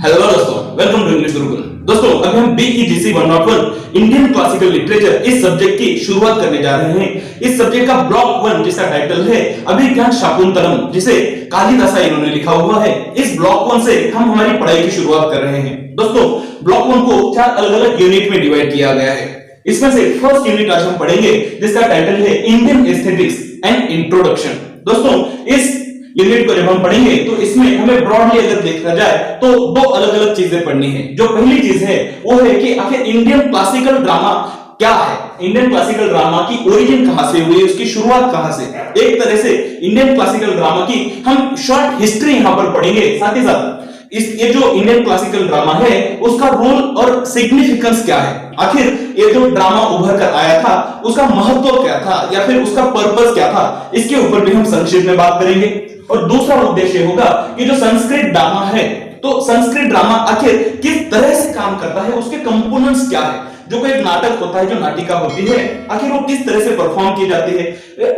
Hello दोस्तों, welcome to English Gurukul. दोस्तों, अभी हम BEGC 101 इंडियन क्लासिकल लिटरेचर इस सब्जेक्ट की शुरुआत करने जा रहे हैं। इस सब्जेक्ट का ब्लॉक 1 जिसका टाइटल है अभिज्ञान शाकुंतलम, जिसे कालिदासा इन्होंने लिखा हुआ है। इस ब्लॉक 1 से हम हमारी पढ़ाई की शुरुआत कर रहे हैं। दोस्तों, ब्लॉक 1 को 4 अलग-अलग यूनिट में डिवाइड किया गया है। इसमें से फर्स्ट यूनिट आज हम पढ़ेंगे जिसका टाइटल है इंडियन एस्थेटिक्स एंड इंट्रोडक्शन। दोस्तों, इस यूनिट को जब हम पढ़ेंगे तो इसमें हमें ब्रॉडली अगर देखा जाए तो दो अलग-अलग चीजें पढ़नी है। जो पहली चीज है वो है कि आखिर इंडियन क्लासिकल ड्रामा क्या है, इंडियन क्लासिकल ड्रामा की ओरिजिन कहां से हुई, उसकी शुरुआत कहां से। एक तरह से इंडियन क्लासिकल ड्रामा की हम शॉर्ट हिस्ट्री यहां पर पढ़ेंगे। साथ ही साथ ये जो इंडियन क्लासिकल ड्रामा है उसका रोल और सिग्निफिकेंस क्या है, आखिर ये जो ड्रामा उभर कर आया था उसका महत्व क्या था या फिर उसका पर्पस क्या था, इसके ऊपर भी हम संक्षेप में बात करेंगे। और दूसरा उद्देश्य होगा कि जो संस्कृत ड्रामा है, तो संस्कृत ड्रामा आखिर किस तरह से काम करता है, उसके कंपोनेंट्स क्या है। जो कोई एक नाटक होता है, जो नाटिका होती है, आखिर वो किस तरह से परफॉर्म की जाती है,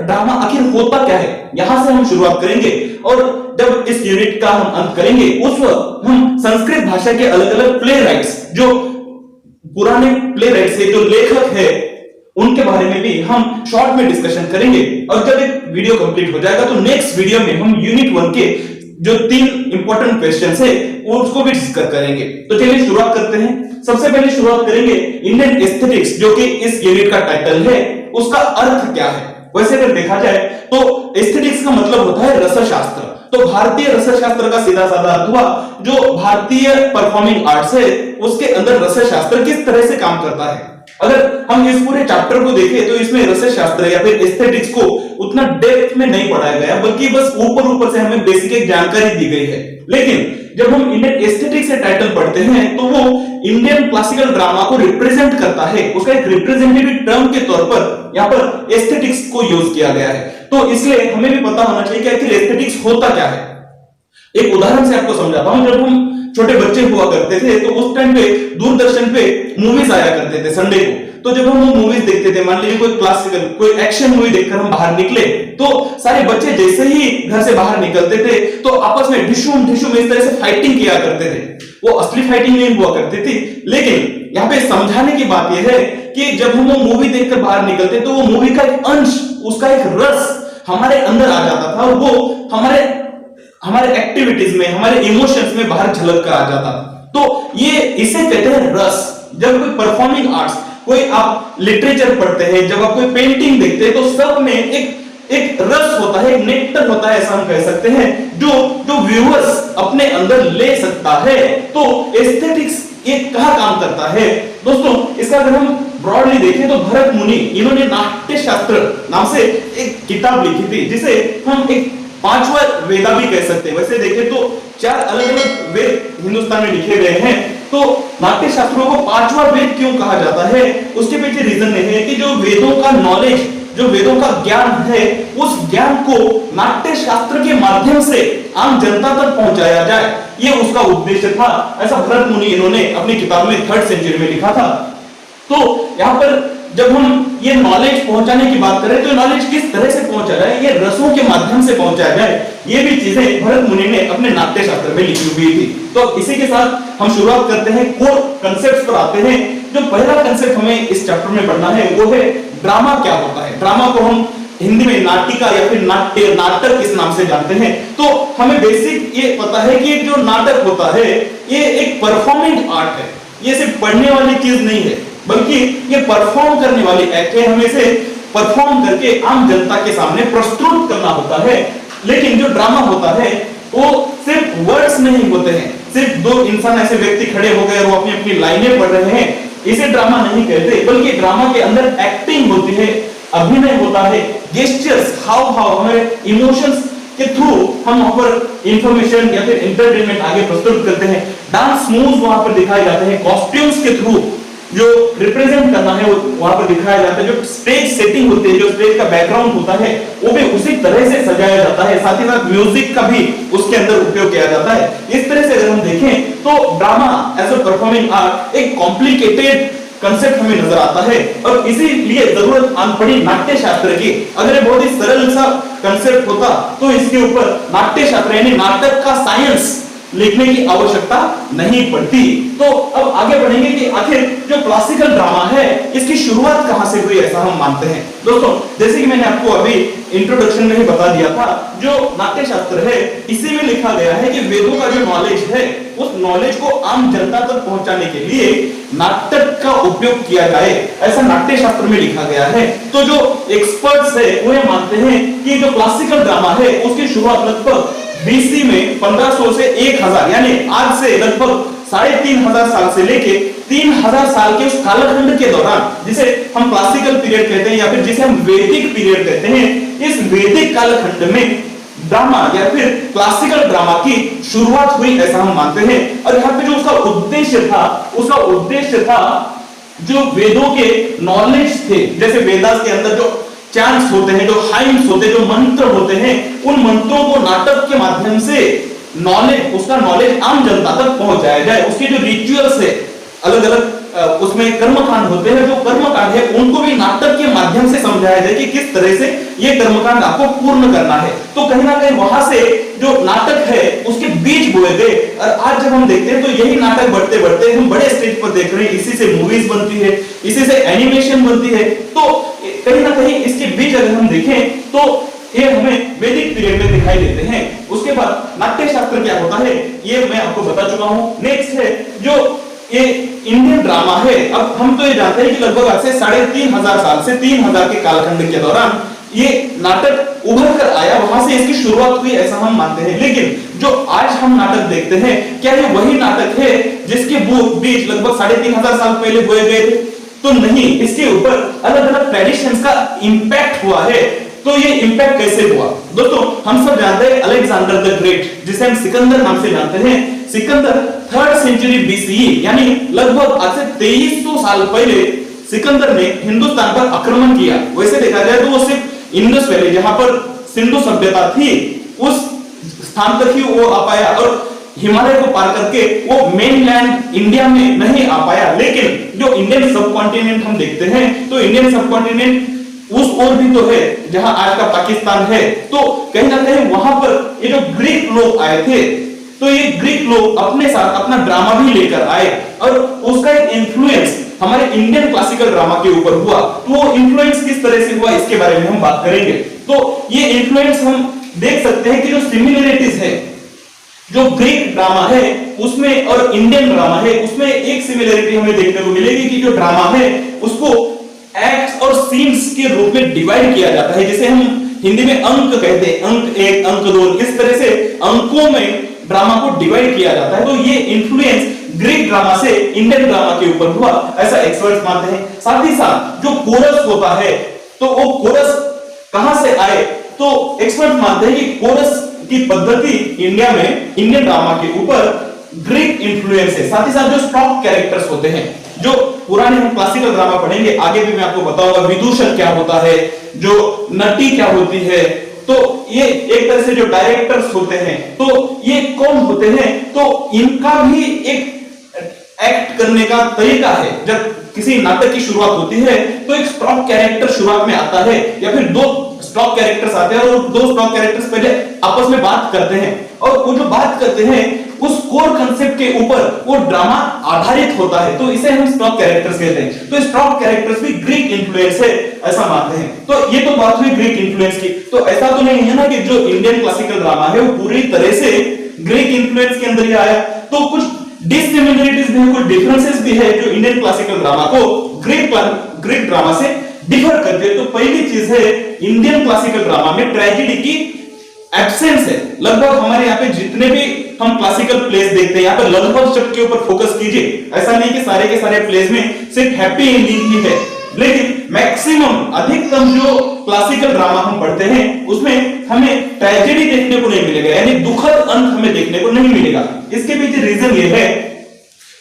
ड्रामा आखिर होता क्या है, यहां से हम शुरुआत करेंगे। और जब इस यूनिट का हम अंत करेंगे उस वक्त हम संस्कृत भाषा के अलग-अलग प्ले राइट्स, जो पुराने प्ले राइट्स है, जो लेखक है, उनके बारे में भी हम शॉर्ट में डिस्कशन करेंगे। और जब एक वीडियो कंप्लीट हो जाएगा तो नेक्स्ट वीडियो में हम यूनिट 1 के जो 3 इंपॉर्टेंट क्वेश्चंस है उसको भी डिस्कस करेंगे। तो चलिए शुरुआत करते हैं। सबसे पहले शुरुआत करेंगे इंडियन एस्थेटिक्स, जो कि इस यूनिट का टाइटल है, उसका अर्थ क्या है। वैसे अगर देखा जाए तो एस्थेटिक्स का मतलब होता है रसशास्त्र। तो भारतीय रसशास्त्र का सीधा साधा अर्थ हुआ जो भारतीय परफॉर्मिंग आर्ट्स है उसके अंदर रसशास्त्र किस तरह से काम करता है। अगर हम इस पूरे चैप्टर को देखें तो इसमें रसशास्त्र या फिर एस्थेटिक्स को उतना डेप्थ में नहीं पढ़ाया गया, बल्कि बस ऊपर से हमें बेसिक एक जानकारी दी गई है। लेकिन जब हम इंडियन एस्थेटिक्स से टाइटल पढ़ते हैं तो वो इंडियन क्लासिकल ड्रामा को रिप्रेजेंट करता है, उसका एक रिप्रेजेंटेटिव टर्म के तौर पर यहाँ पर एस्थेटिक्स को यूज किया गया है। तो इसलिए हमें भी पता होना चाहिए कि आखिर एस्थेटिक्स होता क्या है। एक उदाहरण से आपको समझाता हूं। जब हम छोटे बच्चे हुआ करते थे तो उस टाइम पे दूरदर्शन पे मूवीज आया करते थे संडे को। तो जब हम वो मूवीज देखते थे, मान लीजिए कोई क्लासिकल कोई एक्शन मूवी देखकर हम बाहर निकले, तो सारे बच्चे जैसे ही घर से बाहर निकलते थे तो आपस में ढिशुम ढिशुम इस तरह से फाइटिंग किया करते थे। वो असली फाइटिंग नहीं हुआ करती थी, लेकिन यहाँ पे समझाने की बात यह है कि जब हम वो मूवी देखकर बाहर निकलते तो वो मूवी का एक अंश, उसका एक रस हमारे अंदर आ जाता था और वो हमारे एक्टिविटीज में, हमारे इमोशंस में बाहर झलक कर आ जाता। तो ये इसे कहते हैं रस। जब कोई परफॉर्मिंग आर्ट्स, कोई आप लिटरेचर पढ़ते हैं, जब आप कोई पेंटिंग देखते हैं तो सब में एक रस होता है, एक नेक्टर होता है, ऐसा हम कह सकते हैं, जो व्यूअर्स अपने अंदर ले सकता है। तो एस्थेटिक्स ये कहां काम करता है दोस्तों, इसका अगर हम ब्रॉडली देखें तो भरत मुनि इन्होंने नाट्य शास्त्र नाम से एक किताब लिखी थी, जिसे हम एक 5वां वेदा भी कह सकते हैं। वैसे देखें तो 4 अलग-अलग वेद हिंदुस्तान में लिखे गए हैं। तो नाट्य शास्त्रों को 5वां वेद क्यों कहा जाता है, उसके पीछे रीजन है कि जो वेदों का नॉलेज, जो वेदों का ज्ञान है, उस ज्ञान को नाट्य शास्त्र के माध्यम से आम जनता तक पहुंचाया जाए, ये उसका उद्देश्य था। ऐसा भरत मुनि इन्होंने अपनी किताब में 3rd सेंचुरी में लिखा था। तो यहाँ पर जब हम ये नॉलेज पहुंचाने की बात करें तो नॉलेज किस तरह से पहुंचा जाए, ये रसों के माध्यम से पहुंचाया जाए, ये भी चीजें भरत मुनि ने अपने नाट्य शास्त्र में लिखी हुई थी। तो इसी के साथ हम शुरुआत करते हैं, कोर कांसेप्ट्स पर आते हैं। जो पहला कांसेप्ट हमें इस चैप्टर में पढ़ना है वो है ड्रामा क्या होता है। ड्रामा को हम हिंदी में नाटिका या फिर नाट्य, नाटक इस नाम से जानते हैं। तो हमें बेसिक ये पता है कि जो नाटक होता है ये एक परफॉर्मिंग आर्ट है, ये सिर्फ पढ़ने वाली चीज नहीं है, बल्कि ये परफॉर्म करने वाली एक्ट है। हमें इसे परफॉर्म करके आम जनता के सामने प्रस्तुत करना होता है। लेकिन जो ड्रामा होता है वो सिर्फ वर्ड्स नहीं होते हैं, सिर्फ 2 इंसान ऐसे व्यक्ति खड़े हो गए और वो अपनी अपनी लाइनें पढ़ रहे हैं, इसे ड्रामा नहीं कहते। बल्कि ड्रामा के अंदर एक्टिंग होती है, अभिनय होता है, गेस्चर्स, हाव भाव, हमारे इमोशंस के थ्रू हम वहां पर इंफॉर्मेशन या फिर एंटरटेनमेंट आगे प्रस्तुत करते हैं। डांस मूव्स वहां पर दिखाए जाते हैं, कॉस्ट्यूम्स के थ्रू जो रिप्रेजेंट करना है वो वहां पर दिखाया जाता है। जो स्टेज सेटिंग होती है, जो स्टेज का बैकग्राउंड होता है, वो भी उसी तरह से सजाया जाता है। साथ ही साथ म्यूजिक का भी उसके अंदर उपयोग किया जाता है। इस तरह से अगर हम देखें तो drama as a performing art एक कॉम्प्लिकेटेड कंसेप्ट हमें नजर आता है और इसीलिए जरूरत आन पड़ी नाट्य शास्त्र की। अगर ये बहुत ही सरल सा कंसेप्ट होता तो इसके ऊपर नाट्य शास्त्र यानी नाटक का साइंस लिखने की आवश्यकता नहीं पड़ती। तो अब आगे बढ़ेंगे कि आखिर जो क्लासिकल ड्रामा है इसकी शुरुआत कहां से हुई ऐसा हम मानते हैं। दोस्तों जैसे कि मैंने आपको अभी इंट्रोडक्शन में ही बता दिया था, जो नाट्य शास्त्र है इसी में लिखा गया है कि वेदों का जो नॉलेज है उस नॉलेज को आम जनता तक पहुंचाने के लिए नाटक का उपयोग किया जाए, ऐसा नाट्य शास्त्र में लिखा गया है। तो जो एक्सपर्ट्स है वो ये मानते हैं कि जो क्लासिकल ड्रामा है उसकी शुरुआत लगभग बीसी में 1500 से 1000 यानी आज से लगभग 3500 साल से लेके 3000 साल के उस कालखंड के दौरान, जिसे हम क्लासिकल पीरियड कहते हैं या फिर जिसे हम वैदिक पीरियड कहते हैं, इस वैदिक कालखंड में ड्रामा या फिर क्लासिकल ड्रामा की शुरुआत हुई ऐसा हम मानते हैं। और यहाँ पे जो उसका उद्देश्य था जो वेदों के नॉलेज थे, जैसे वेदास के अंदर जो चैंट्स होते हैं, जो हाइम्स होते हैं, जो मंत्र होते हैं, उन मंत्रों को नाटक के माध्यम से उसका नॉलेज आम जनता तक पहुंचाया जाए। उसके जो रिचुअल्स है, अलग अलग उसमें कर्मकांड होते हैं, जो कर्मकांड है उनको भी नाटक के माध्यम से समझाया जाए कि किस तरह से ये कर्मकांड आपको पूर्ण करना है। तो कहीं ना कहीं वहां से जो नाटक है उसके बीज बोए गए। और आज जब हम देखते हैं तो यही नाटक बढ़ते बढ़ते हम बड़े स्टेज पर देख रहे हैं, इसी से मूवीज बनती है, इसी से एनिमेशन बनती है। तो कहीं ना कहीं इसके बीज अगर हम देखें तो ये हमें वैदिक पीरियड में दिखाई देते हैं। उसके बाद नाट्य शास्त्र क्या होता है ये मैं आपको बता चुका हूं। नेक्स्ट है जो ये इंडियन ड्रामा है। अब हम तो ये जानते हैं कि लगभग आज से 3500 साल से 3000 के कालखंड के दौरान ये नाटक उभर कर आया, वहां से इसकी शुरुआत हुई ऐसा हम मानते हैं। लेकिन जो आज हम नाटक देखते हैं क्या ये वही नाटक है जिसके बीज लगभग 3500 साल पहले बोए गए थे? तो नहीं, इसके ऊपर अलग अलग ट्रेडिशंस का इंपैक्ट हुआ है। तो ये इंपैक्ट कैसे हुआ? दोस्तों हम सब जानते हैं अलेक्जेंडर द ग्रेट, जिसे हम सिकंदर नाम से जानते हैं। सिकंदर 3rd सेंचुरी बीसीई यानी लगभग आज से 2300 साल पहले सिकंदर ने हिंदुस्तान पर आक्रमण किया। वैसे देखा जाए तो वो सिर्फ इंडस वैली जहां पर सिंधु सभ्यता थी उस स्थान तक ही वो आ पाया और हिमालय को पार करके वो मेनलैंड इंडिया में नहीं आ पाया। लेकिन जो इंडियन सब कॉन्टिनेंट हम देखते हैं तो इंडियन सब कॉन्टिनेंट उस ओर भी तो है जहां आज का पाकिस्तान है। तो कहीं ना कहीं वहां पर ये जो ग्रीक लोग आए थे तो ये ग्रीक लोग अपने साथ अपना ड्रामा भी लेकर आए और उसका एक इन्फ्लुएंस हमारे इंडियन क्लासिकल ड्रामा के ऊपर हुआ। तो वो इन्फ्लुएंस किस तरह से हुआ इसके बारे में हम बात करेंगे। तो ये इन्फ्लुएंस हम देख सकते हैं कि जो सिमिलरिटीज है जो ग्रीक ड्रामा है उसमें और इंडियन ड्रामा है उसमें एक सिमिलरिटी हमें देखने को मिलेगी कि जो ड्रामा है उसको एक्ट्स और सीन्स के रूप में डिवाइड किया जाता है, जिसे हम हिंदी में अंक कहते हैं, अंक 1 अंक 2 इस तरह से अंकों में ड्रामा को डिवाइड किया जाता है। तो ये इन्फ्लुएंस ग्रीक ड्रामा से इंडियन ड्रामा के ऊपर हुआ ऐसा एक्सपर्ट्स मानते हैं। साथ ही साथ जो कोरस होता है तो वो कोरस कहां से आए तो एक्सपर्ट मानते हैं कि कोरस की पद्धति इंडिया में इंडियन ड्रामा के ऊपर ग्रीक इन्फ्लुएंस है। साथ ही साथ जो स्टॉक कैरेक्टर्स होते हैं जो पुराने हम क्लासिकल ड्रामा पढ़ेंगे आगे भी मैं आपको बताऊंगा विदूषक क्या होता है, जो नटी क्या होती है, तो ये एक तरह से जो डायरेक्टर्स होते हैं तो ये कौन होते हैं तो इनका भी एक एक्ट करने का तरीका है। जब किसी नाटक की शुरुआत होती है तो एक स्टॉक कैरेक्टर शुरुआत में आता है या फिर 2 स्टॉक कैरेक्टर्स आते हैं और 2 स्टॉक कैरेक्टर्स पहले आपस में बात करते हैं और वो जो बात करते हैं उस कोर कांसेप्ट के ऊपर वो ड्रामा आधारित होता है, तो इसे हम स्टॉक कैरेक्टर्स कहते हैं। तो स्टॉक कैरेक्टर्स भी ग्रीक इन्फ्लुएंस है ऐसा मानते हैं। तो ये तो बात हुई ग्रीक इन्फ्लुएंस की। तो ऐसा तो नहीं है ना कि जो इंडियन क्लासिकल ड्रामा है वो पूरी तरह से ग्रीक इन्फ्लुएंस के अंदर ही आया। तो कुछ डिसिमिलरिटीज भी है, कुछ डिफरेंसेस भी है जो इंडियन क्लासिकल ड्रामा को ग्रीक ड्रामा से डिफर करते हैं। तो पहली चीज है इंडियन क्लासिकल ड्रामा में ट्रेजेडी की एब्सेंस है। लगभग हमारे यहाँ पे जितने भी हम क्लासिकल प्लेस देखते हैं यहाँ पे लगभग शब्द के ऊपर फोकस कीजिए। ऐसा नहीं कि सारे के सारे प्लेस में सिर्फ हैप्पी एंडिंग ही है, लेकिन मैक्सिमम अधिकतम जो क्लासिकल ड्रामा हम पढ़ते हैं उसमें हमें ट्रेजेडी देखने को नहीं मिलेगा, यानी दुखद अंत हमें देखने को नहीं मिलेगा। इसके पीछे रीजन ये है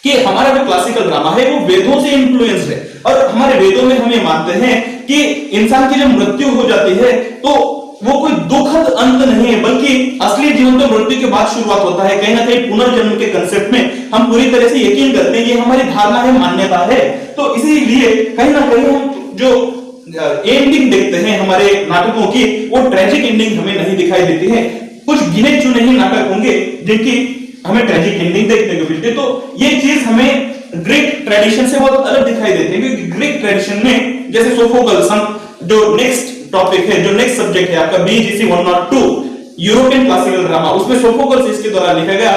कि हमारा जो क्लासिकल ड्रामा है वो वेदों से इन्फ्लुएंस्ड है और हमारे वेदों में हम ये मानते हैं कि इंसान की जब मृत्यु हो जाती है तो वो कोई दुखद अंत नहीं है बल्कि असली जीवन तो मृत्यु के बाद शुरुआत होता है। कहीं ना कहीं पुनर्जन्म के कंसेप्ट में हम पूरी तरह से यकीन करते हैं, ये हमारी धारणा है, मान्यता है। तो इसीलिए कहीं ना कहीं हम जो एंडिंग देखते हैं हमारे नाटकों की वो ट्रेजिक एंडिंग हमें नहीं दिखाई देती है। कुछ गिने चुने ही नाटक होंगे जिनकी हमें ट्रेजिक एंडिंग देखने को मिलती है। तो ये चीज हमें ग्रीक ट्रेडिशन से बहुत अलग दिखाई देती है, क्योंकि ग्रीक ट्रेडिशन में जैसे सोफोकल्स, हम जो नेक्स्ट टॉपिक है, जो नेक्स्ट सब्जेक्ट है आपका बीजीसी 102 यूरोपियन क्लासिकल ड्रामा, उसमें सोफोकल्स इसके द्वारा लिखा गया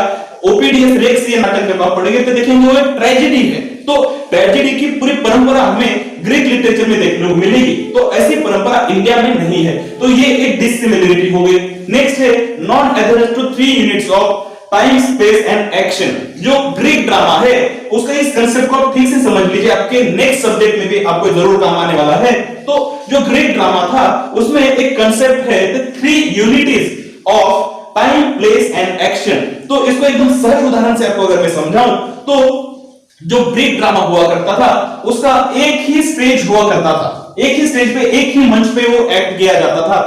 ओपीडीएस रेक्स ये नाटक जब आप पढ़ेंगे तो देखेंगे वो एक ट्रेजेडी है। तो ट्रेजेडी की पूरी परंपरा हमें ग्रीक लिटरेचर में देखने को मिलेगी, तो ऐसी परंपरा इंडिया में नहीं है। तो ये एक डिसिमिलरिटी हो गई। नेक्स्ट है non adherence to 3 units of time, space and action. जो ग्रीक ड्रामा है उसका इस कांसेप्ट को आप ठीक से समझ लीजिए, आपके नेक्स्ट सब्जेक्ट में भी आपको जरूर काम आने वाला है। तो जो ग्रीक ड्रामा था उसमें एक कांसेप्ट है 3 unities of time, place and action. तो इसको एकदम सहज उदाहरण से आपको अगर मैं समझाऊं तो जो ग्रीक ड्रामा हुआ करता था उसका एक ही स्टेज हुआ करता था, एक ही स्टेज पे, एक ही मंच पे वो एक्ट किया जाता था।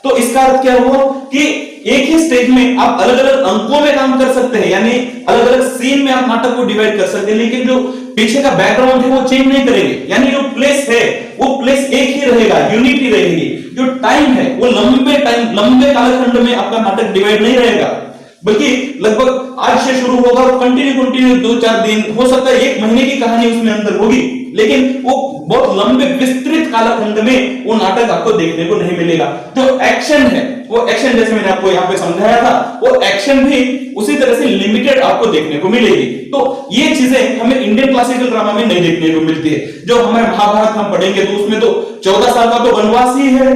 तो इसका अर्थ क्या हुआ कि एक ही स्टेज में आप अलग अलग अंकों में काम कर सकते हैं, यानी अलग अलग सीन में आप नाटक को डिवाइड कर सकते हैं, लेकिन जो पीछे का बैकग्राउंड है वो चेंज नहीं करेंगे, यानी जो प्लेस है वो प्लेस एक ही रहेगा, यूनिटी रहेगी। जो टाइम है वो लंबे कालखंड में आपका नाटक डिवाइड नहीं रहेगा, बल्कि लगभग आज से शुरू होगा और कंटिन्यू 2-4 दिन, हो सकता है 1 महीने की कहानी उसमें अंदर होगी, लेकिन वो बहुत लंबे विस्तृत कालखंड में वो नाटक आपको देखने को नहीं मिलेगा। जो एक्शन है वो एक्शन, जैसे मैंने आपको यहाँ पे समझाया था, वो एक्शन भी उसी तरह से लिमिटेड आपको देखने को मिलेगी। तो ये चीजें हमें इंडियन क्लासिकल ड्रामा में नहीं देखने को मिलती है। जो हमारे महाभारत हम पढ़ेंगे तो उसमें तो 14 साल का तो वनवास ही है।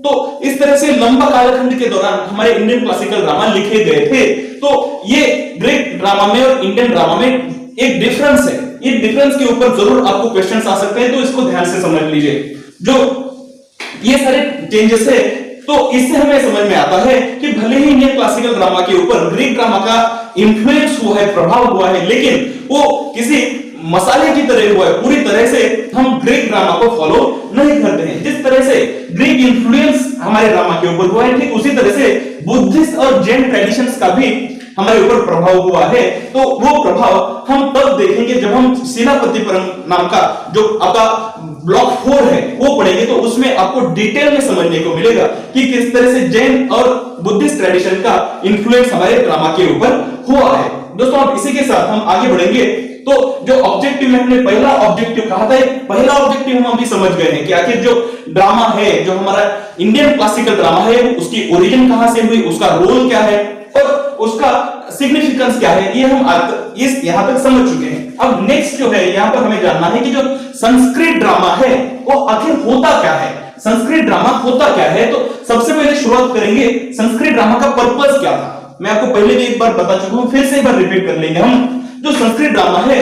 तो इस तरह से लंबा कालखंड के दौरान हमारे इंडियन क्लासिकल ड्रामा लिखे गए थे। तो ये ग्रीक ड्रामा में और इंडियन ड्रामा में एक डिफरेंस है। ये डिफरेंस के ऊपर जरूर आपको क्वेश्चंस आ सकते हैं, तो इसको ध्यान से समझ लीजिए। जो ये सारे चेंजेस है तो इससे हमें समझ में आता है कि भले ही इंडियन क्लासिकल ड्रामा के ऊपर ग्रीक ड्रामा का इंफ्लुएंस हुआ है, प्रभाव हुआ है, लेकिन वो किसी मसाले की तरह हुआ है। पूरी तरह से हम ग्रीक ड्रामा को फॉलो नहीं करते हैं। जिस तरह से ग्रीक इंफ्लुएंस हमारे ड्रामा के ऊपर हुआ है, ठीक उसी तरह से बुद्धिस्ट और जैन ट्रेडिशंस का भी हमारे ऊपर प्रभाव हुआ है। तो वो प्रभाव हम तब देखेंगे जब हम सेनापतिपुरम नाम का जो आपका ब्लॉक 4 है वो पढ़ेंगे, तो उसमें आपको डिटेल में समझने को मिलेगा कि किस तरह से जैन और बुद्धिस्ट ट्रेडिशन का इंफ्लुएंस हमारे ड्रामा के ऊपर हुआ है। दोस्तों अब इसी के साथ हम आगे बढ़ेंगे। तो जो ऑब्जेक्टिव में हमने पहला ऑब्जेक्टिव कहा था, पहला ऑब्जेक्टिव हम अभी समझ गए हैं कि आखिर जो ड्रामा है, जो हमारा इंडियन क्लासिकल ड्रामा है, उसकी ओरिजिन कहां से हुई, उसका रोल क्या है और उसका सिग्निफिकेंस क्या है, ये हम यहां तक समझ चुके हैं। अब नेक्स्ट जो है यहाँ पर हमें जानना है कि जो संस्कृत ड्रामा है वो आखिर होता क्या है, संस्कृत ड्रामा होता क्या है। तो सबसे पहले शुरुआत करेंगे संस्कृत ड्रामा का पर्पस क्या था। मैं आपको पहले भी एक बार बता चुका हूं, फिर से एक बार रिपीट कर लेंगे हम। जो संस्कृत ड्रामा है,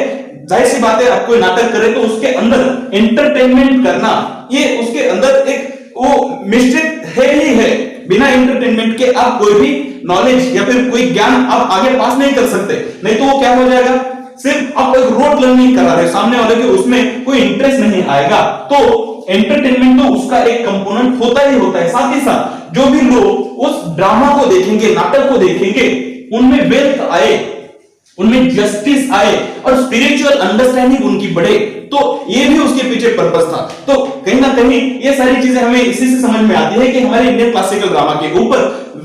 जाहिर सी बात है, आप कोई नाटक करें तो उसके अंदर एंटरटेनमेंट करना, ये उसके अंदर एक वो मिश्रित है ही है। बिना एंटरटेनमेंट के आप कोई भी नॉलेज या फिर कोई ज्ञान आप आगे पास नहीं कर सकते। नहीं तो वो क्या हो जाएगा, सिर्फ आप एक रोट लर्निंग करा रहे, सामने वाले के उसमें कोई इंटरेस्ट नहीं आएगा। तो एंटरटेनमेंट तो उसका एक कंपोनेंट होता ही होता है। साथ ही साथ जो भी लोग उस ड्रामा को देखेंगे, नाटक को देखेंगे, उनमें वेल्थ आए, उनमें जस्टिस आए और स्पिरिचुअल अंडरस्टैंडिंग उनकी बढ़े। तो ये भी उसके पीछे पर्पस था। तो कहीं ना कहीं ये सारी चीजें हमें इसी से समझ में आती है कि हमारे इंडियन क्लासिकल ड्रामा के ऊपर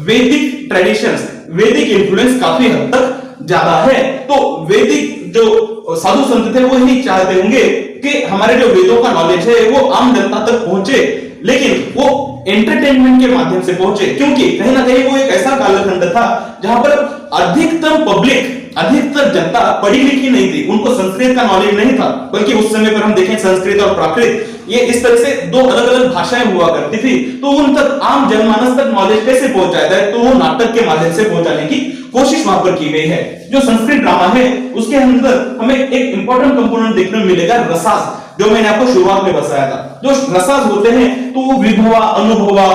वैदिक ट्रेडिशंस, वैदिक इंफ्लुएंस काफी हद तक ज्यादा है। तो वैदिक जो साधु संत थे वो ही चाहते होंगे कि हमारे जो वेदों का नॉलेज है वो आम जनता तक पहुंचे, लेकिन वो एंटरटेनमेंट के माध्यम से पहुंचे, क्योंकि कहीं ना कहीं वो एक ऐसा कालखंड था जहां पर अधिकतम पब्लिक, अधिकतर जनता पढ़ी लिखी नहीं थी, उनको संस्कृत का नॉलेज नहीं था। बल्कि उस समय पर हम देखें संस्कृत और प्राकृत, ये इस तरह से दो अलग अलग भाषाएं हुआ करती थी। तो उन तक आम जनमानस तक नॉलेज कैसे पहुंचाया जाए, तो वो नाटक के माध्यम से पहुंचाने की कोशिश वहां पर की गई है। जो संस्कृत ड्रामा है उसके अंदर हमें एक इंपॉर्टेंट कंपोनेंट देखने को मिलेगा, रसास, जो मैंने आपको शुरुआत में बताया था। जो रसास होते हैं तो वो विभवा, अनुभवा,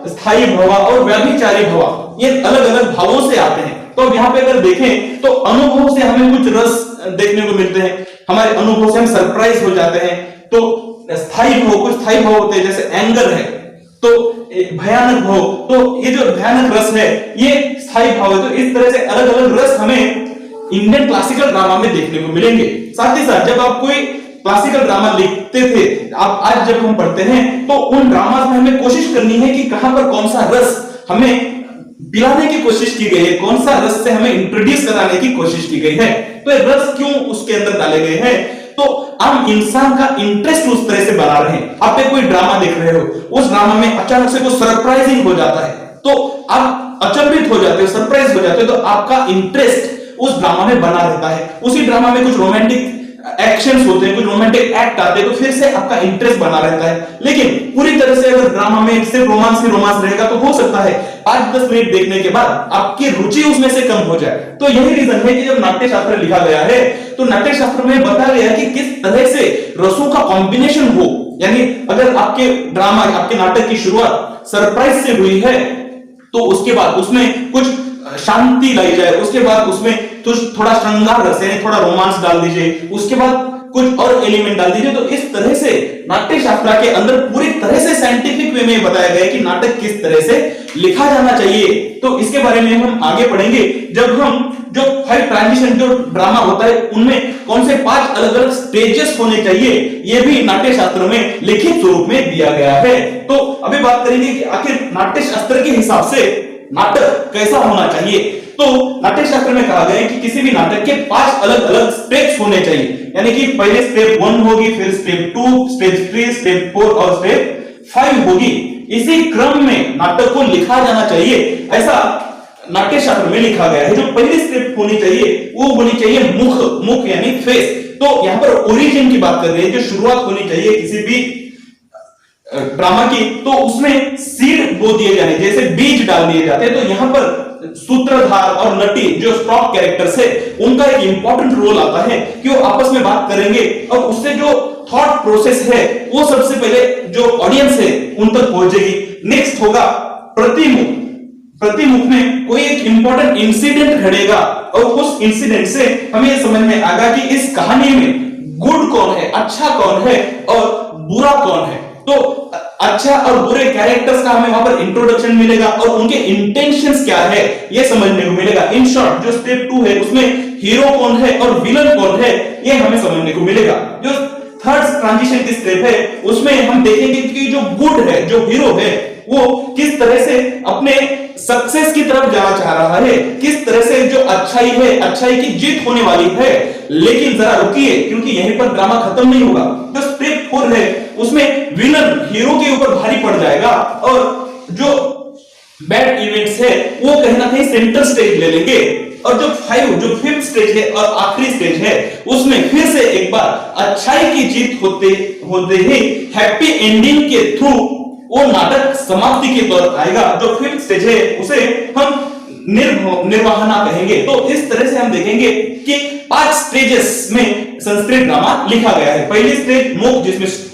स्थायी भवा और व्याभिचारी भवा, ये अलग अलग भावों से आते हैं। तो यहाँ पे अगर देखें तो अनुभव से हमें कुछ रस देखने को मिलते हैं, हमारे अनुभव से हम सरप्राइज हो जाते हैं। तो स्थायी भाव, कुछ स्थायी भाव होते हैं, जैसे एंगर है, तो भयानक भाव, तो ये जो भयानक रस है ये स्थायी भाव है। तो इस तरह से अलग अलग रस हमें इंडियन क्लासिकल ड्रामा में देखने को मिलेंगे। साथ ही साथ जब आप कोई क्लासिकल ड्रामा लिखते थे, आप आज जब हम पढ़ते हैं तो उन ड्रामा में हमें कोशिश करनी है कि कहां पर कौन सा रस हमें पिलाने की कोशिश की गई है, कौन सा रस से हमें इंट्रोड्यूस कराने की कोशिश की गई है। तो ये रस क्यों उसके अंदर डाले गए हैं, तो हम इंसान का इंटरेस्ट उस तरह से बना रहे हैं। आप कोई ड्रामा देख रहे हो, उस ड्रामा में अचानक से कुछ सरप्राइजिंग हो जाता है, तो आप अचंभित हो जाते हो, सरप्राइज हो जाते हो, तो आपका इंटरेस्ट उस ड्रामा में बना रहता है। उसी ड्रामा में कुछ रोमांटिक एक्शंस होते हैं, कुछ रोमांटिक एक्ट आते हैं, तो फिर से आपका इंटरेस्ट बना रहता है। लेकिन पूरी तरह से अगर ड्रामा में सिर्फ रोमांस ही रोमांस रहेगा तो हो सकता है 5-10 मिनट देखने के बाद आपकी रुचि उसमें से कम हो जाए। तो यही रीजन है कि जब नाट्य शास्त्र लिखा गया है तो नाट्य शास्त्र में बताया गया कि किस तरह से रसों का कॉम्बिनेशन हो। यानी अगर आपके ड्रामा, आपके नाटक की शुरुआत सरप्राइज से हुई है तो उसके बाद उसमें कुछ शांति लाई जाए, उसके बाद उसमें थोड़ा श्रृंगार रस यानी थोड़ा रोमांस डाल दीजिए, उसके बाद कुछ और एलिमेंट डाल दीजिए। तो इस तरह से नाट्य शास्त्र के अंदर पूरी तरह से साइंटिफिक वे में बताया गया है कि नाटक किस तरह से लिखा जाना चाहिए। तो इसके बारे में हम आगे पढ़ेंगे जब हम जो 5 ट्रांजिशन जो ड्रामा होता है उनमें कौन से 5 अलग अलग स्टेजेस होने चाहिए, ये भी नाट्य शास्त्र में लिखित स्वरूप में दिया गया है। तो अभी बात करेंगे कि आखिर नाट्य शास्त्र के हिसाब से नाटक कैसा होना चाहिए। तो नाट्य शास्त्र में कहा गया है कि किसी भी नाटक के 5 अलग अलग स्टेप्स होने चाहिए, यानी कि पहले स्टेप 1 होगी, फिर स्टेप 2, स्टेप 3, स्टेप 4 और स्टेप 5 होगी। इसी क्रम में नाटक को लिखा जाना चाहिए, ऐसा नाट्य शास्त्र में लिखा गया है। जो पहली स्टेप होनी चाहिए वो होनी चाहिए मुख यानी फेस। तो यहां पर ओरिजिन की बात कर रहे हैं, जो शुरुआत होनी चाहिए किसी भी ड्रामा की, तो उसमें सीड बो दिए जाने, जैसे बीज डाल दिए जाते हैं। तो यहां पर सूत्रधार और नटी जो स्टॉप कैरेक्टर्स है उनका एक इंपॉर्टेंट रोल आता है कि वो आपस में बात करेंगे और उससे जो थॉट प्रोसेस है वो सबसे पहले जो ऑडियंस है उन तक पहुंचेगी। नेक्स्ट होगा प्रतिमुख। प्रतिमुख में कोई एक इंपॉर्टेंट इंसिडेंट घटेगा और उस इंसिडेंट से हमें यह समझ में आएगा कि इस कहानी में गुड कौन है, अच्छा कौन है और बुरा कौन है। तो अच्छा और बुरे कैरेक्टर्स का हमें वहां पर इंट्रोडक्शन मिलेगा और उनके इंटेंशंस क्या है ये समझने को मिलेगा। इन शॉर्ट जो स्टेप 2 है उसमें हीरो कौन है और विलन कौन है ये हमें समझने को मिलेगा। जो थर्ड ट्रांजिशन की स्टेप है उसमें हम देखेंगे कि जो गुड है, जो हीरो है, वो किस तरह से अपने सक्सेस की तरफ जाना चाह रहा है, किस तरह से जो अच्छाई है, अच्छाई की जीत होने वाली है। लेकिन जरा रुकिए, क्योंकि यहीं पर ड्रामा खत्म नहीं होगा। जो स्टेप 4 है उसमें विलन हीरो के ऊपर भारी पड़ जाएगा और जो बैड इवेंट्स है वो कहीं ना कहीं सेंटर स्टेज ले लेंगे। और जो 5 जो 5th स्टेज है और आखिरी स्टेज है उसमें फिर से एक बार अच्छाई की जीत होते होते ही हैप्पी एंडिंग के थ्रू वो नाटक समाप्ति की तरफ आएगा। जो 5th स्टेज है उसे हम निर्वहना कहेंगे। तो इस तरह से हम देखेंगे कि 5 स्टेजेस में संस्कृत ड्रामा लिखा गया है। पहली स्टेज मुख जिसमें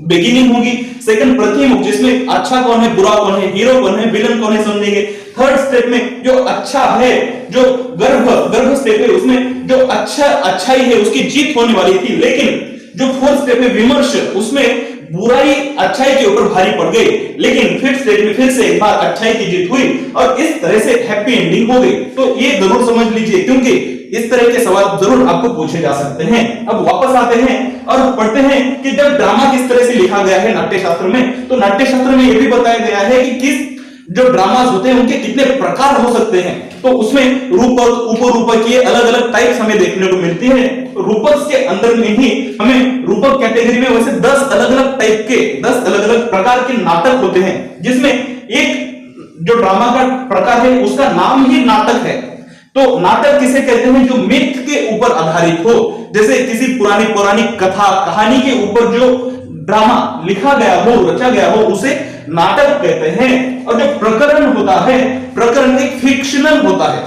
बिगिनिंग होगी, सेकंड प्रतिमुख जिसमें अच्छा कौन है, बुरा कौन है, हीरो कौन है, विलन कौन है समझेंगे। थर्ड स्टेप में जो अच्छा है, जो गर्भ स्टेप है उसमें जो अच्छाई है उसकी जीत होने वाली थी। लेकिन जो 4th स्टेप है विमर्श, उसमें बुराई अच्छाई के ऊपर भारी पड़ गई। लेकिन 5th स्टेज में फिर से एक बार अच्छाई की जीत हुई और इस तरह से हैप्पी एंडिंग हो गई। तो ये जरूर समझ लीजिए, क्योंकि इस तरह के सवाल जरूर आपको पूछे जा सकते हैं। अब वापस आते हैं और पढ़ते हैं कि जब ड्रामा किस तरह से लिखा गया है नाट्य शास्त्र में, तो नाट्य शास्त्र में यह भी बताया गया है कि किस जो ड्रामास होते हैं उनके कितने प्रकार हो सकते हैं। तो उसमें रूपक, उपरूपक, ये अलग अलग टाइप्स हमें देखने को मिलती है। रूपक के अंदर में ही हमें रूपक कैटेगरी में वैसे 10 अलग अलग टाइप के 10 अलग अलग प्रकार के नाटक होते हैं, जिसमें एक जो ड्रामा का प्रकार है उसका नाम ही नाटक है। तो नाटक किसे कहते हैं? जो मिथ के ऊपर आधारित हो, जैसे किसी पुरानी पौराणिक कथा कहानी के ऊपर जो ड्रामा लिखा गया हो, रचा गया हो, उसे नाटक कहते हैं। और जो प्रकरण होता है, प्रकरण एक फिक्शनल होता है,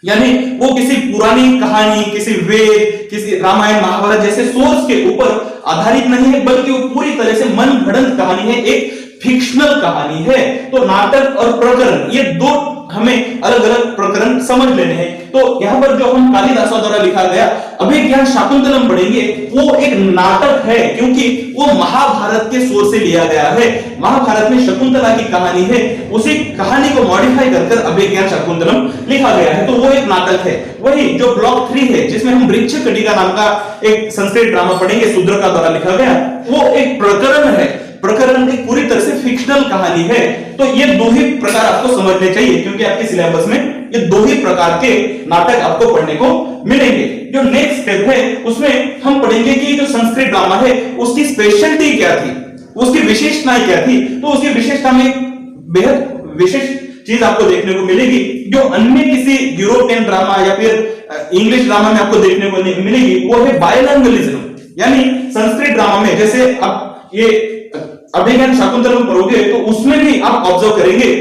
यानी वो किसी पुरानी कहानी, किसी वेद, किसी रामायण महाभारत जैसे सोर्स के ऊपर आधारित नहीं है, बल्कि वो पूरी तरह से मन गढ़ंत कहानी है, एक फिक्शनल कहानी है। तो नाटक और प्रकरण ये दो हमें अलग अलग प्रकरण समझ लेने हैं। तो यहां पर जो हम कालिदास द्वारा लिखा गया अभिज्ञान शाकुंतलम पढ़ेंगे, वो एक नाटक है, क्योंकि वो महाभारत के सोर्स से लिया गया है। महाभारत में शकुंतला की कहानी है, उसी कहानी को मॉडिफाई कर अभिज्ञान शाकुंतलम लिखा गया है, तो वो एक नाटक है। वही जो ब्लॉक 3 है, जिसमें हम वृक्षकटिका नाम का एक संस्कृत ड्रामा पढ़ेंगे, शूद्र का द्वारा लिखा गया, वो एक प्रकरण है। प्रकरण एक पूरी तरह से फिक्शनल कहानी है। तो ये दो ही प्रकार आपको समझने चाहिए, क्योंकि आपके सिलेबस में ये दो ही प्रकार के नाटक आपको पढ़ने को मिलेंगे। जो नेक्स्ट स्टेप है उसमें हम पढ़ेंगे कि जो संस्कृत ड्रामा है उसकी स्पेशलिटी क्या थी, उसकी विशेषताएं क्या थी। तो उसकी विशेषता में बेहद विशेष चीज आपको देखने को मिलेगी जो अन्य किसी यूरोपियन ड्रामा या फिर इंग्लिश ड्रामा में आपको देखने को नहीं मिलेगी, वो है बायलिंगुअलिज्म। यानी संस्कृत ड्रामा में जैसे आप ये अभिज्ञान शाकुंतलम पढ़ोगे तो उसमें भी आप ऑब्जर्व करेंगे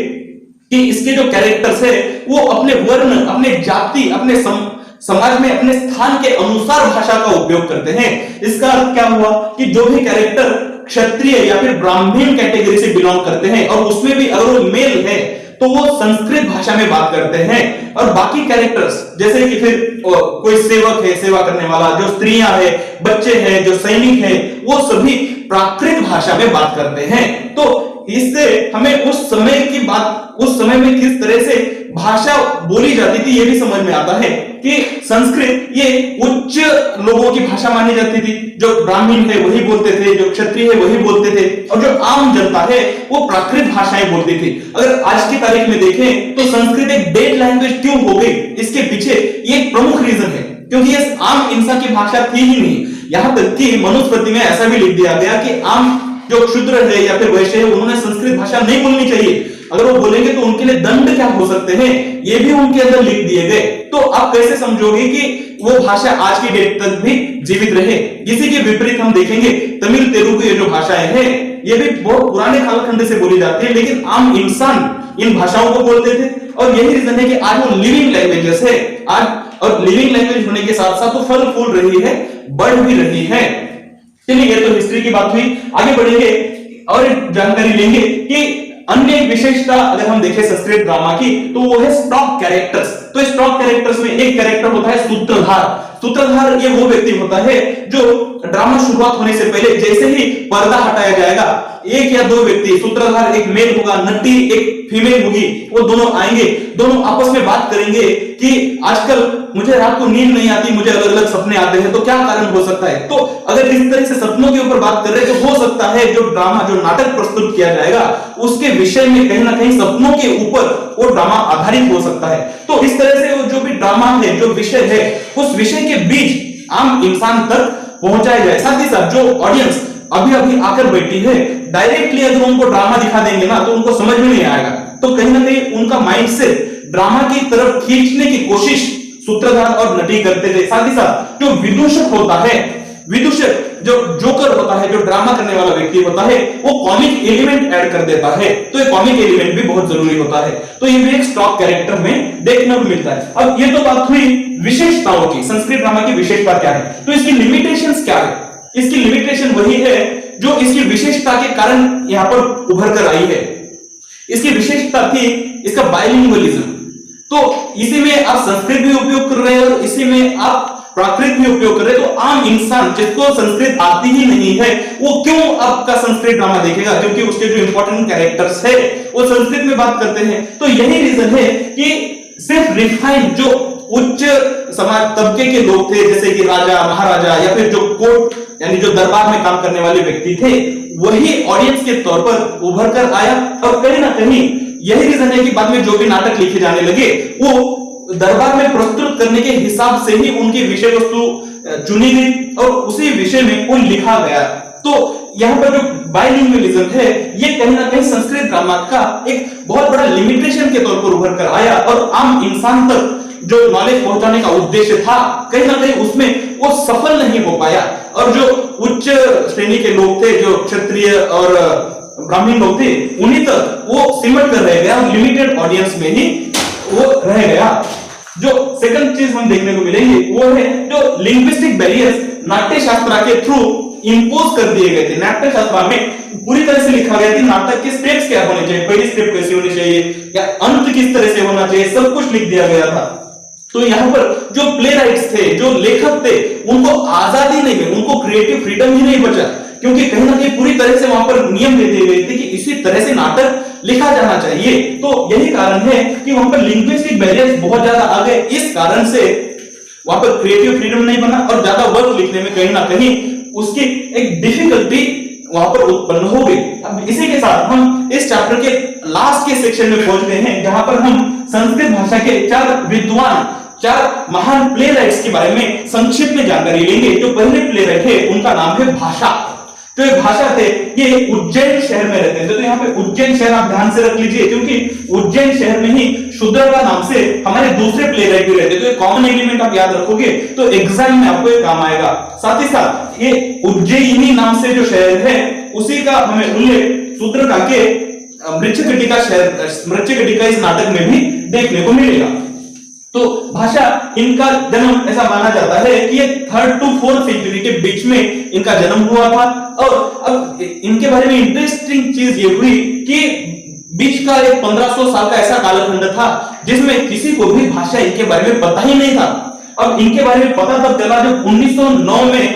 कि इसके जो कैरेक्टर्स है वो अपने वर्ण, अपने जाति, अपने समाज में अपने स्थान के अनुसार भाषा का उपयोग करते हैं। इसका अर्थ क्या हुआ कि जो भी कैरेक्टर क्षत्रिय या फिर ब्राह्मण कैटेगरी से बिलोंग करते हैं और उसमें भी अगर वो मेल है तो वो संस्कृत भाषा में बात करते हैं, और बाकी कैरेक्टर्स जैसे कि फिर कोई सेवक है, सेवा करने वाला, जो स्त्रियां है, बच्चे हैं, जो सैनिक है, वो सभी प्राकृत भाषा में बात करते हैं। तो इससे हमें उस समय की बात, उस समय में किस तरह से भाषा बोली जाती थी ये भी समझ में आता है कि संस्कृत ये उच्च लोगों की भाषा मानी जाती थी। जो ब्राह्मण है वही बोलते थे, जो क्षत्रिय है वही बोलते थे, और जो आम जनता है वो प्राकृत भाषाएं बोलती थी। अगर आज की तारीख में देखें तो संस्कृत एक डेड लैंग्वेज क्यों हो गई, इसके पीछे ये एक प्रमुख रीजन है, क्योंकि ये आम इंसान की भाषा थी ही नहीं। यहां तक कि मनुस्मृति में ऐसा भी लिख दिया गया कि आम जो क्षुद्र है या फिर वैश्य है उन्होंने संस्कृत भाषा नहीं बोलनी चाहिए, अगर वो बोलेंगे तो उनके लिए दंड क्या हो सकते हैं, ये भी उनके अंदर लिख दिए गए। तो आप कैसे समझोगे कि वो भाषा आज की डेट तक भी जीवित रहे। इसी के विपरीत हम देखेंगे तमिल, तेलुगु ये जो भाषाएं हैं ये भी बहुत पुराने कालखंड से बोली जाती है, लेकिन आम इंसान इन भाषाओं को बोलते थे, और यही रीजन है कि आज वो लिविंग लैंग्वेजेस है आज, और लिविंग लैंग्वेज होने के साथ साथ तो फल फूल रही है, बढ़ भी रही है। चलिए ये तो हिस्ट्री की बात हुई, आगे बढ़ेंगे और जानकारी लेंगे कि अन्य विशेषता अगर हम देखें संस्कृत ड्रामा की तो वो है स्टॉक कैरेक्टर्स। तो स्टॉक कैरेक्टर्स में एक कैरेक्टर होता है सूत्रधार। सूत्रधार ये वो व्यक्ति होता है जो ड्रामा शुरुआत होने से पहले जैसे ही पर्दा हटाया जाएगा, एक या दो व्यक्ति, सूत्रधार एक मेल होगा, नटी एक फीमेल होगी, वो दोनों आएंगे, दोनों आपस में बात करेंगे कि आजकल मुझे रात को नींद नहीं आती, मुझे अलग अलग सपने आते हैं, तो क्या कारण हो सकता है। तो अगर इस तरह से सपनों के ऊपर बात कर रहे हैं तो हो सकता है जो ड्रामा, जो नाटक प्रस्तुत किया जाएगा उसके विषय में कहीं ना कहीं सपनों के ऊपर वो ड्रामा आधारित हो सकता है। तो इस तरह से वो जो भी ड्रामा है, जो विषय है, उस विषय के बीच आम इंसान तक पहुंचाया जाए। साथ ही साथ जो ऑडियंस अभी अभी आकर बैठी है, डायरेक्टली अगर उनको ड्रामा दिखा देंगे ना तो उनको समझ में नहीं आएगा, तो कहीं ना कहीं उनका माइंड से ड्रामा की तरफ खींचने की कोशिश सूत्रधार और नटी करते थे। साथ ही साथ जो विदूषक होता है, विदूषक जो जोकर होता है, जो ड्रामा करने वाला व्यक्ति होता है, वो कॉमिक एलिमेंट ऐड कर देता है। तो ये कॉमिक एलिमेंट भी बहुत जरूरी होता है। तो ये भी एक स्टॉक कैरेक्टर में देखने को मिलता है। अब ये तो बात हुई विशेषताओं की, संस्कृत ड्रामा की विशेषता क्या है। तो इसकी लिमिटेशंस क्या है। इसकी लिमिटेशन वही है जो इसकी विशेषता के कारण यहां पर उभर कर आई है। इसकी विशेषता थी इसका बाइलिंगुअलिज्म। तो इसी में आप संस्कृत भी उपयोग कर रहे हैं और इसी में आप प्राकृत भी उपयोग कर रहे हैं। तो आम इंसान जिसको संस्कृत आती ही नहीं है वो क्यों आपका संस्कृत ड्रामा देखेगा, क्योंकि उसके जो इंपॉर्टेंट कैरेक्टर्स है वो संस्कृत में बात करते हैं। तो यही रीजन है कि सिर्फ रिफाइंड जो उच्च समाज तबके के लोग थे, जैसे कि राजा, महाराजा या फिर जो कोर्ट यानी जो दरबार में काम करने वाले व्यक्ति थे, वही ऑडियंस के तौर पर उभर कर आया। और कहीं ना कहीं यही रीजन है कि बाद में जो भी नाटक लिखे जाने लगे वो दरबार में प्रस्तुत करने के हिसाब से ही उनकी विषय वस्तु चुनी गई और उसी विषय में वो लिखा गया। तो यहाँ पर जो बाइलिंगुअलिज्म है ये कहीं ना कहीं संस्कृत ड्रामा का एक बहुत बड़ा लिमिटेशन के तौर पर उभर कर आया, और आम इंसान तक जो नॉलेज पहुंचाने का उद्देश्य था कहीं ना कहीं उसमें वो सफल नहीं हो पाया। और जो उच्च श्रेणी के लोग थे, जो क्षत्रिय और ब्राह्मण लोग थे, उन्हीं तक वो सिमट कर रह गया, लिमिटेड ऑडियंस में ही वो रह गया। जो सेकंड चीज हम देखने को मिलेंगे वो है जो लिंग्विस्टिक बैरियर्स नाट्य शास्त्र के थ्रू इंपोज कर दिए गए थे। नाट्य शास्त्र में पूरी तरह से लिखा गया कि नाटक के स्टेप्स क्या होने चाहिए, पहली स्टेप कैसी होनी चाहिए या अंत किस तरह से होना चाहिए, सब कुछ लिख दिया गया था। तो यहाँ पर जो प्ले राइट्स थे, जो लेखक थे, उनको आजादी नहीं मिली, उनको क्रिएटिव फ्रीडम ही नहीं बचा, क्योंकि कहीं ना कहीं पूरी तरह से वहां पर नियम दे दिए गए थे कि इसी तरह से नाटक लिखा जाना चाहिए। तो यही कारण है कि वहां पर लिंग्विस्टिक बैरियर्स बहुत ज्यादा आ गए। इस कारण से वहां पर क्रिएटिव फ्रीडम नहीं बना और ज्यादा वर्क लिखने में कहीं ना कहीं उसकी एक डिफिकल्टी वहां पर उत्पन्न हो गई। अब इसी के साथ हम इस चैप्टर के लास्ट के सेक्शन में पहुंच गए हैं, जहां पर हम संस्कृत भाषा के 4 विद्वान, 4 महान प्ले राइट्स के बारे में संक्षिप्त में जानकारी लेंगे। जो पहले प्ले राइट है उनका नाम है भाषा। तो ये भाषा थे, ये उज्जैन शहर में रहते थे। तो यहाँ पे उज्जैन शहर आप ध्यान से रख लीजिए, क्योंकि उज्जैन शहर में ही शूद्रका नाम से हमारे दूसरे प्ले राइट भी रहते। तो ये कॉमन एलिमेंट आप याद रखोगे तो एग्जाम में आपको ये काम आएगा। साथ ही साथ ये उज्जैनी नाम से जो शहर है उसी का हमें उल्लेख शूद्रका के मृच्छकटिका इस नाटक में भी देखने को मिलेगा। तो भाषा, इनका जन्म ऐसा माना जाता है कि ये 3rd to 4th सेंचुरी के बीच में इनका जन्म हुआ था। और अब इनके बारे में इंटरेस्टिंग चीज ये हुई कि बीच का एक 1500 साल का ऐसा कालखंड था जिसमें किसी को भी भाषा इनके बारे में पता ही नहीं था। अब इनके बारे में पता तब चला जब 1909 में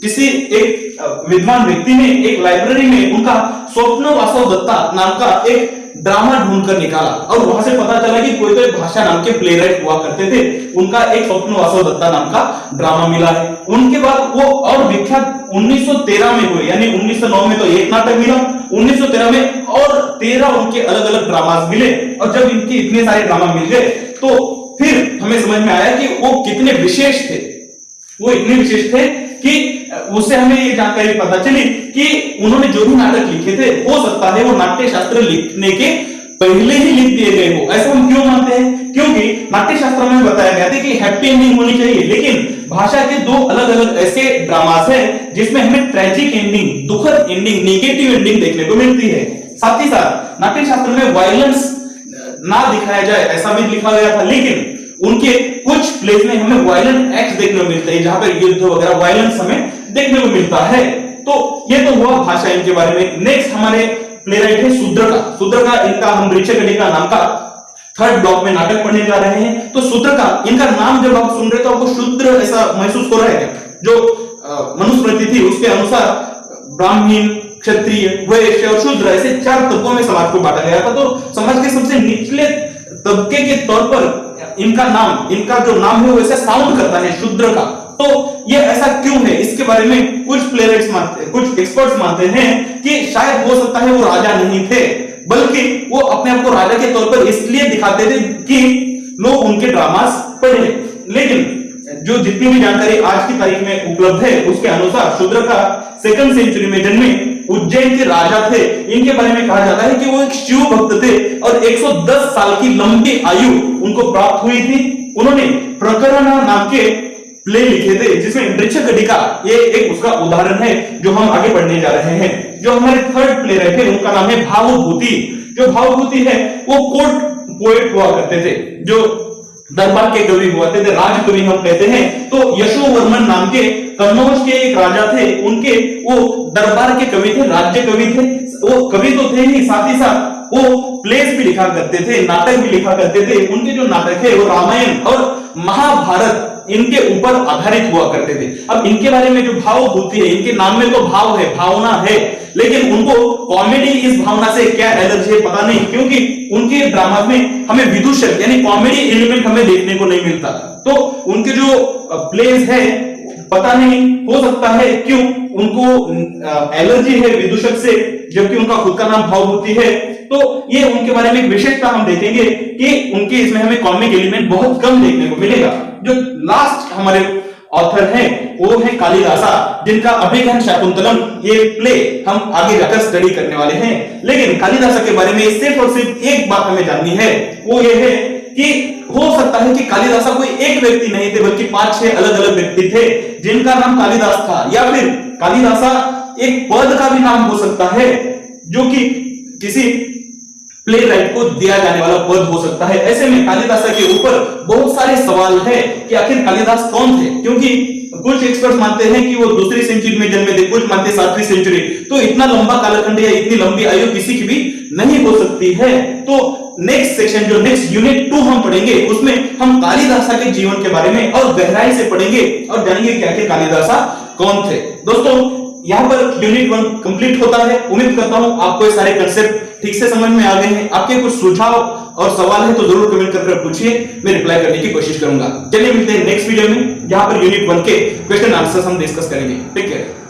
किसी एक विद्वान व्यक्ति ने एक लाइब्रेरी में उनका स्वप्न वासव दत्ता नाम का एक ड्रामा ढूंढकर निकाला, और वहां से पता चला कि कोई तो भाषा नाम के प्ले राइट हुआ करते थे। उनका एक स्वप्न वासव दत्ता नाम का ड्रामा मिला है। उनके बाद वो और विख्यात 1913 में हुए, यानी 1909 में तो एक नाटक मिला, 1913 में और 13 उनके अलग अलग ड्रामास मिले। और जब इनके इतने सारे ड्रामा मिल गए तो फिर हमें समझ में आया कि वो कितने विशेष थे। वो इतने विशेष थे कि उससे हमें ये जानकारी पता चली कि उन्होंने जो भी नाटक लिखे थे हो सकता है वो नाट्य शास्त्र लिखने के पहले ही लिख दिए गए हो। ऐसा हम क्यों मानते हैं? क्योंकि नाट्य शास्त्र में बताया गया था कि हैप्पी एंडिंग होनी चाहिए, लेकिन भाषा के 2 अलग अलग ऐसे ड्रामास हैं जिसमें हमें ट्रेजिक एंडिंग, दुखद एंडिंग, नेगेटिव एंडिंग देखने को मिलती है। साथ ही साथ नाट्य शास्त्र में वायलेंस ना दिखाया जाए ऐसा भी लिखा गया था, लेकिन उनके कुछ प्लेस में हमें वायलेंट एक्ट देखने को मिलते हैं, जहां पर युद्ध वगैरह वायलेंस हमें देखने को मिलता है। तो ये तो हुआ भाषा इनके बारे में। नेक्स्ट हमारे प्लेराइट है शूद्रका। शूद्रका, इनका हम मृच्छकटिका नाम का 3rd ब्लॉक में नाटक पढ़ने जा रहे हैं। तो शूद्रका, इनका नाम जब आप सुन रहे तो आपको शूद्र ऐसा महसूस हो रहा है क्या? जो मनुस्मृति थी उसके अनुसार ब्राह्मण, क्षत्रिय, वैश्य और शूद्र ऐसे 4 तत्वों में समाज को बांटा गया था। तो समाज के सबसे निचले तबके के तौर पर इनका जो नाम है वो ऐसा साउंड करता है, शूद्र का। तो ये ऐसा क्यों है, इसके बारे में कुछ प्लेराइट्स मानते हैं, कुछ एक्सपर्ट्स मानते हैं कि शायद हो सकता है वो राजा नहीं थे, बल्कि वो अपने आप को राजा के तौर पर इसलिए दिखाते थे कि लोग उनके ड्रामास पढ़े। लेकिन जो जितनी भी जानकारी आज की तारीख में उपलब्ध है उसके अनुसार शूद्र का 2nd सेंचुरी में जन्मे उज्जैन के राजा थे। इनके बारे में कहा जाता है कि वो एक शिव भक्त थे और 110 साल की लंबी आयु उनको प्राप्त हुई थी। उन्होंने प्रकरण नाम के प्ले लिखे थे, जिसमें मृच्छकटिका ये एक उसका उदाहरण है जो हम आगे पढ़ने जा रहे हैं। जो हमारे 3rd प्ले रहे थे उनका नाम है भावभूति। जो भावभूति है वो कोर्ट पोएट हुआ करते थे, जो दरबार के कवि हुआ थे, राजकवि हम कहते हैं। तो यशोवर्मन नाम के कन्नौज के एक राजा थे, उनके वो दरबार के कवि थे, राज्य कवि थे। वो कवि तो थे ही, साथ ही साथ वो प्लेस भी लिखा करते थे, नाटक भी लिखा करते थे। उनके जो नाटक है वो रामायण और महाभारत इनके ऊपर आधारित हुआ करते थे। अब इनके बारे में जो भावभूति है, इनके नाम में तो भाव है, भावना है, लेकिन उनको कॉमेडी इस भावना से क्या एलर्जी है पता नहीं, क्योंकि उनके ड्रामा में हमें विदूषक यानी कॉमेडी एलिमेंट हमें देखने को नहीं मिलता। तो उनके जो प्लेस है पता नहीं, हो सकता है क्यों उनको एलर्जी है विदूषक से, जबकि उनका खुद का नाम भावभूति है। तो ये उनके बारे में एक विशेषता हम देखेंगे कि उनके इसमें हमें कॉमिक एलिमेंट बहुत कम देखने को मिलेगा। जो लास्ट हमारे ऑथर है वो है कालिदासा, जिनका अभिज्ञान शाकुंतलम ये प्ले हम आगे जाकर स्टडी करने वाले हैं। लेकिन कालिदासा के बारे में सिर्फ और सिर्फ एक बात हमें जाननी है, वो ये है कि हो सकता है कि कालिदासा कोई एक व्यक्ति नहीं थे, बल्कि 5-6 अलग अलग व्यक्ति थे जिनका नाम कालिदास था, या फिर कालिदासा एक पद का भी नाम हो सकता है जो कि किसी प्ले राइट को दिया जाने वाला पद हो सकता है। ऐसे में कालिदास के ऊपर बहुत सारे सवाल है कि आखिर कालिदास कौन थे, क्योंकि कुछ एक्सपर्ट्स मानते हैं कि वो 2री सेंचुरी में जन्मे थे, कुछ मानते हैं 7वीं सेंचुरी। तो इतना लंबा कालखंड या इतनी लंबी आयु किसी की भी नहीं हो सकती है। तो नेक्स्ट सेक्शन जो नेक्स्ट यूनिट 2 हम पढ़ेंगे उसमें हम कालिदासा के जीवन के बारे में और गहराई से पढ़ेंगे और जानेंगे कि आखिर कालिदासा कौन थे। दोस्तों यहाँ पर यूनिट 1 कंप्लीट होता है। उम्मीद करता हूं आपको ये सारे कंसेप्ट ठीक से समझ में आ गए हैं। आपके कुछ सुझाव और सवाल है तो जरूर कमेंट करके पूछिए, मैं रिप्लाई करने की कोशिश करूंगा। चलिए मिलते हैं नेक्स्ट वीडियो में, जहां पर यूनिट 1 के क्वेश्चन आंसर्स हम डिस्कस करेंगे। Take care.